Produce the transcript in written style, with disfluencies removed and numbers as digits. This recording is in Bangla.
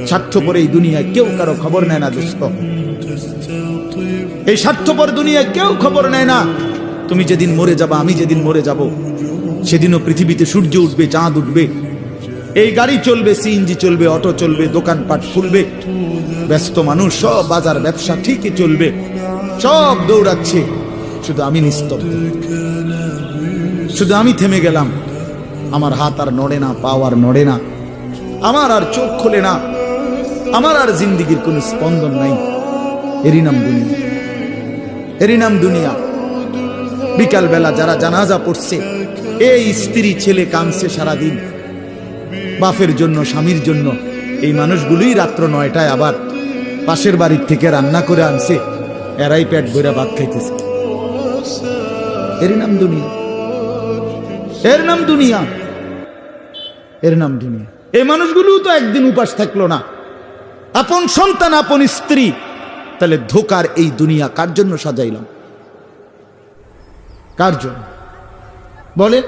স্বার্থপর এই দুনিয়ায় কেউ কারো খবর নেয় না দোস্ত। এই স্বার্থপর দুনিয়ায় কেউ খবর নেয় না। তুমি যেদিন মরে যাবা, আমি যেদিন মরে যাব, সেদিনও পৃথিবীতে সূর্য উঠবে, চাঁদ উঠবে, এই গাড়ি চলবে, সিএনজি চলবে, অটো চলবে, দোকানপাট খুলবে, ব্যস্ত মানুষ সব বাজার ব্যবসা ঠিকই চলবে, সব দৌড়াচ্ছে, শুধু আমি নিস্তব্ধ, শুধু আমি থেমে গেলাম। আমার হাত আর নড়ে না, পা আর নড়ে না, আমার আর চোখ খোলে না, আমার আর জিন্দিগির কোন স্পন্দন নাই। এরই নাম দুনিয়া, এরই নাম দুনিয়া। বিকাল বেলা যারা জানাজা পড়ছে, এই স্ত্রী ছেলে কাঁদছে সারাদিন বাপের জন্য, স্বামীর জন্য। এই মানুষগুলোই রাত্র 9টায় আবার পাশের বাড়ির থেকে রান্না করে আনছে, এরাই পেট ভরে ভাত খাইতেছে। এরই নাম দুনিয়া, এর নাম দুনিয়া, এর নাম দুনিয়া। এই মানুষগুলো তো একদিন উপাস থাকলো না, আপন সন্তান, আপন স্ত্রী। তাহলে ধোকার এই দুনিয়া কার জন্য সাজাইলাম? কার জন্য বলে?